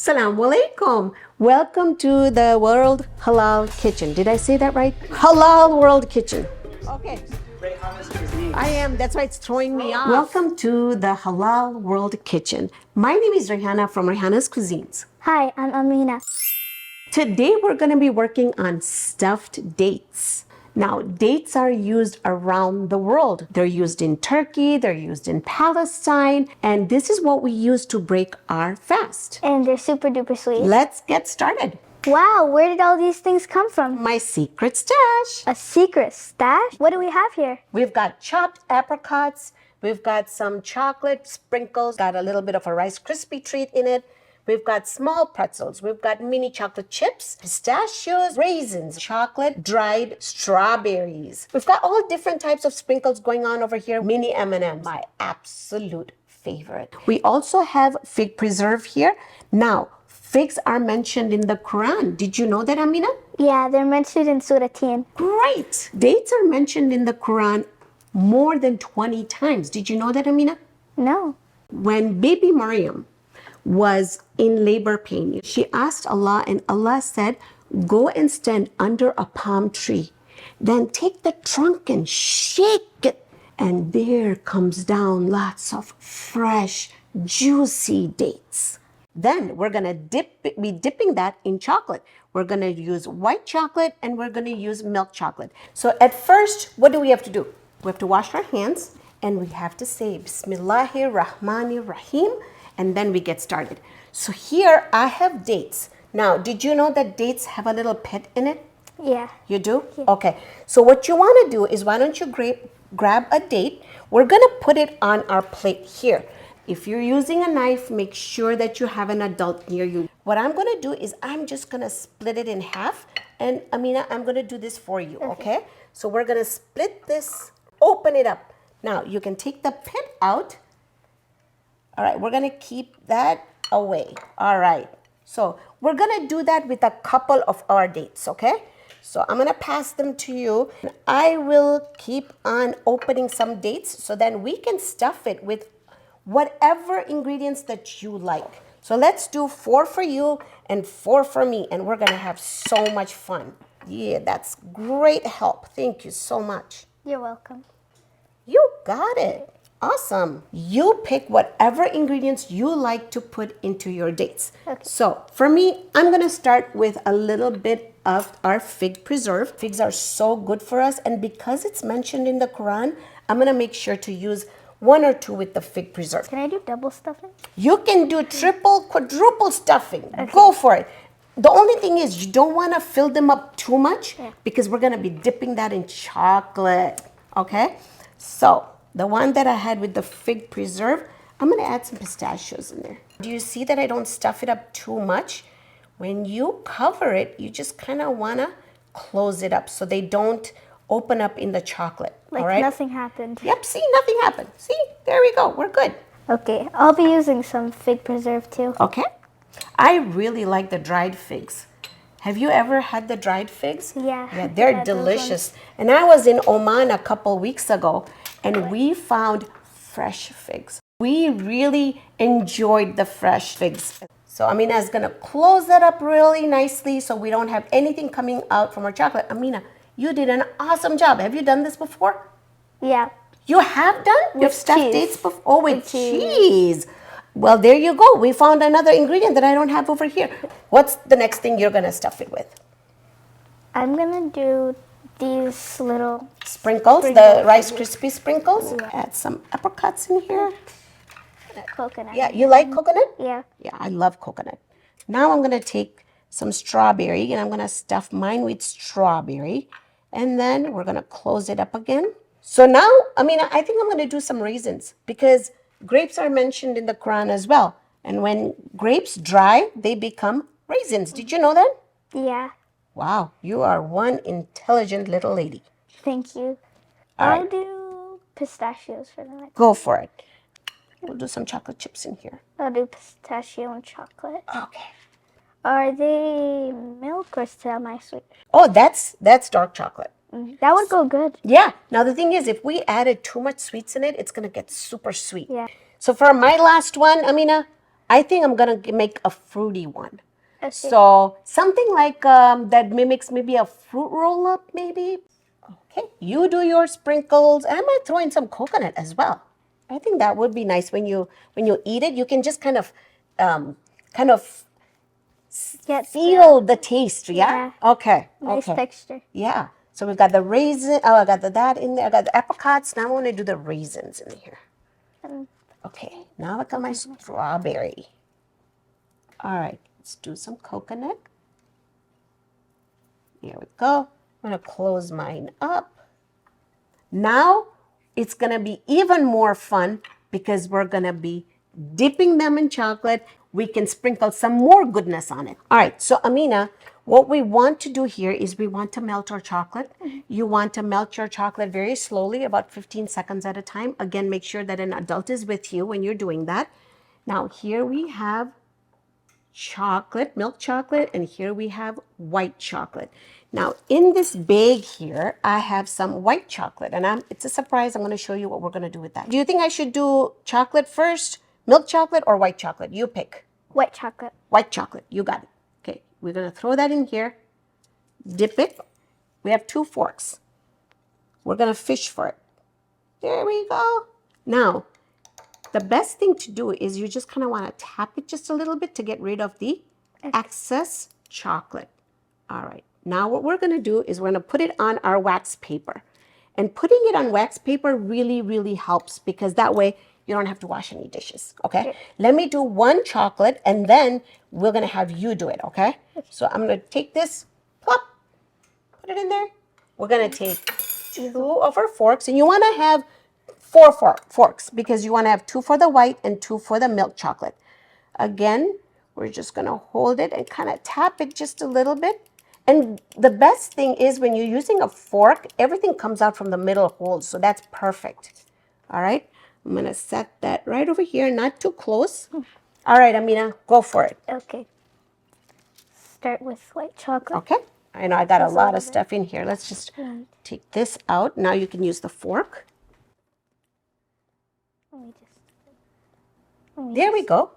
Assalamu alaikum. Welcome to the World Halal Kitchen. Did I say that right? Halal World Kitchen. Okay. Raihana's Cuisines. I am. That's why it's throwing me off. Welcome to the Halal World Kitchen. My name is Raihana from Raihana's Cuisines. Hi, I'm Amina. Today we're going to be working on stuffed dates. Now, dates are used around the world. They're used in Turkey, they're used in Palestine, and this is what we use to break our fast. And they're super duper sweet. Let's get started. Wow, where did all these things come from? My secret stash. A secret stash? What do we have here? We've got chopped apricots, we've got some chocolate sprinkles, got a little bit of a Rice Krispie treat in it. We've got small pretzels, we've got mini chocolate chips, pistachios, raisins, chocolate, dried strawberries. We've got all different types of sprinkles going on over here. Mini M&Ms, my absolute favorite. We also have fig preserve here. Now, figs are mentioned in the Quran. Did you know that, Amina? Yeah, they're mentioned in Surah 10. Great. Dates are mentioned in the Quran more than 20 times. Did you know that, Amina? No. When baby Maryam was in labor pain, she asked Allah, and Allah said, go and stand under a palm tree. Then take the trunk and shake it. And there comes down lots of fresh, juicy dates. Then we're going to be dipping that in chocolate. We're going to use white chocolate and we're going to use milk chocolate. So at first, what do we have to do? We have to wash our hands and we have to say Bismillahir Rahmanir Rahim, and then we get started. So here I have dates. Now, did you know that dates have a little pit in it? Yeah. You do? Yeah. Okay. So what you want to do is, why don't you grab a date? We're going to put it on our plate here. If you're using a knife, make sure that you have an adult near you. What I'm going to do is I'm just going to split it in half. And Amina, I'm going to do this for you, okay? So we're going to split this, open it up. Now, you can take the pit out. All right, we're going to keep that away. All right. So we're going to do that with a couple of our dates, okay? So I'm going to pass them to you. I will keep on opening some dates so then we can stuff it with whatever ingredients that you like. So let's do 4 for you and 4 for me, and we're going to have so much fun. Yeah, that's great help. Thank you so much. You're welcome. You got it. Awesome. You pick whatever ingredients you like to put into your dates. Okay. So for me, I'm going to start with a little bit of our fig preserve. Figs are so good for us, and because it's mentioned in the Quran, I'm going to make sure to use 1 or 2 with the fig preserve. Can I do double stuffing? You can do triple, quadruple stuffing. Okay. Go for it. The only thing is you don't want to fill them up too much because we're going to be dipping that in chocolate. Okay? So the one that I had with the fig preserve, I'm going to add some pistachios in there. Do you see that I don't stuff it up too much? When you cover it, you just kind of want to close it up so they don't open up in the chocolate. Like all right? nothing happened. Yep, see, nothing happened. See, there we go. We're good. Okay, I'll be using some fig preserve too. Okay. I really like the dried figs. Have you ever had the dried figs? Yeah. Yeah, they're delicious. And I was in Oman a couple weeks ago and we found fresh figs. We really enjoyed the fresh figs. So Amina is going to close that up really nicely so we don't have anything coming out from our chocolate. Amina, you did an awesome job. Have you done this before? Yeah. You have done? You've stuffed cheese. dates before? Oh, with cheese. Well, there you go. We found another ingredient that I don't have over here. What's the next thing you're going to stuff it with? I'm going to do these little Sprinkles, the Rice Krispie sprinkles. Yeah. Add some apricots in here. coconut. Yeah, you like coconut? Yeah. Yeah, I love coconut. Now I'm going to take some strawberry and I'm going to stuff mine with strawberry. And then we're going to close it up again. So now, I think I'm going to do some raisins because grapes are mentioned in the Quran as well. And when grapes dry, they become raisins. Did you know that? Yeah. Wow, you are one intelligent little lady. Thank you. All I'll right. do pistachios for the next. Go for it. We'll do some chocolate chips in here. I'll do pistachio and chocolate. Okay. Are they milk or semi-sweet? Oh, that's dark chocolate. That would go good. Yeah. Now the thing is, if we added too much sweets in it, it's going to get super sweet. Yeah. So for my last one, Amina, I think I'm gonna make a fruity one. Okay. So something like that mimics maybe a fruit roll up, maybe. Okay, you do your sprinkles, and I might throw in some coconut as well. I think that would be nice when you eat it. You can just kind of Get feel the taste. Yeah. Yeah. Okay. nice Okay. texture. Yeah. So we've got the raisin. Oh, I got that in there. I got the apricots. Now I want to do the raisins in here. Um, Okay. Now I got my strawberry. All right. Let's do some coconut. Here we go. I'm going to close mine up. Now it's going to be even more fun because we're going to be dipping them in chocolate. We can sprinkle some more goodness on it. All right, so Amina, what we want to do here is we want to melt our chocolate. You want to melt your chocolate very slowly, about 15 seconds at a time. Again, make sure that an adult is with you when you're doing that. Now here we have chocolate, milk chocolate, and here we have white chocolate. Now in this bag here, I have some white chocolate, and it's a surprise. I'm going to show you what we're going to do with that. Do you think I should do chocolate first, milk chocolate, or white chocolate? You pick. White chocolate. White chocolate, you got it. Okay, we're going to throw that in here, dip it. We have 2 forks. We're going to fish for it. There we go. Now, the best thing to do is you just kind of want to tap it just a little bit to get rid of the excess chocolate. All right. Now what we're going to do is we're going to put it on our wax paper. And putting it on wax paper really, really helps because that way you don't have to wash any dishes. Okay. Let me do 1 chocolate and then we're going to have you do it. Okay. So I'm going to take this, plop, put it in there. We're going to take 2 of our forks, and you want to have 4 forks because you want to have 2 for the white and 2 for the milk chocolate. Again, we're just going to hold it and kind of tap it just a little bit. And the best thing is when you're using a fork, everything comes out from the middle hole. So that's perfect. All right. I'm going to set that right over here, not too close. All right, Amina, go for it. Okay. Start with white chocolate. Okay. I know I got a Just a lot little of stuff in here. Let's just take this out. Now you can use the fork. There we go.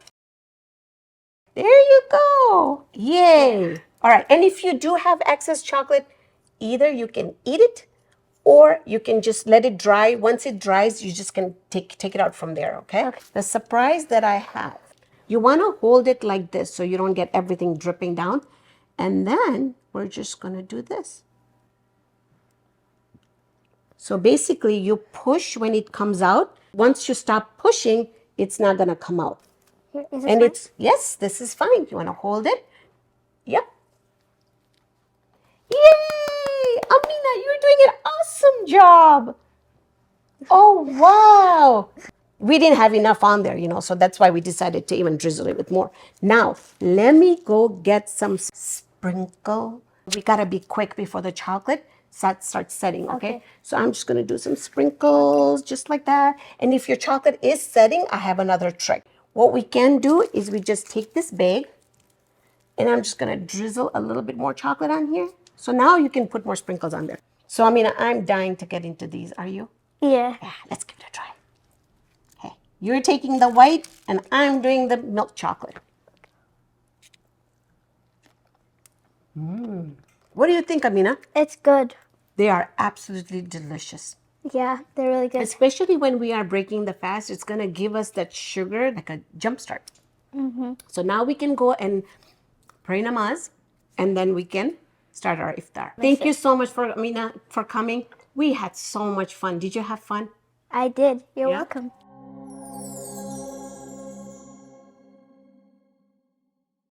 There you go. Yay. All right. And if you do have excess chocolate, either you can eat it or you can just let it dry. Once it dries, you just can take it out from there, okay? The surprise that I have, you want to hold it like this so you don't get everything dripping down. And then we're just going to do this. So basically, you push when it comes out. Once you stop pushing, it's not going to come out. Here, is this And fine? it's, yes, this is fine. You want to hold it? Yep. Yay! Amina, you're doing an awesome job. Oh, wow. We didn't have enough on there, so that's why we decided to even drizzle it with more. Now, let me go get some sprinkle. We got to be quick before the chocolate starts setting, okay? So I'm just going to do some sprinkles just like that. And if your chocolate is setting, I have another trick. What we can do is we just take this bag and I'm just going to drizzle a little bit more chocolate on here. So now you can put more sprinkles on there. So, Amina, I'm dying to get into these. Are you? Yeah. Yeah, let's give it a try. Okay, you're taking the white and I'm doing the milk chocolate. What do you think, Amina? It's good. They are absolutely delicious. Yeah, they're really good. Especially when we are breaking the fast, it's going to give us that sugar, like a jump start. So now we can go and pray namaz, and then we can start our iftar. Thank you so much for Amina for coming. We had so much fun. Did you have fun? I did. You're Yeah? welcome.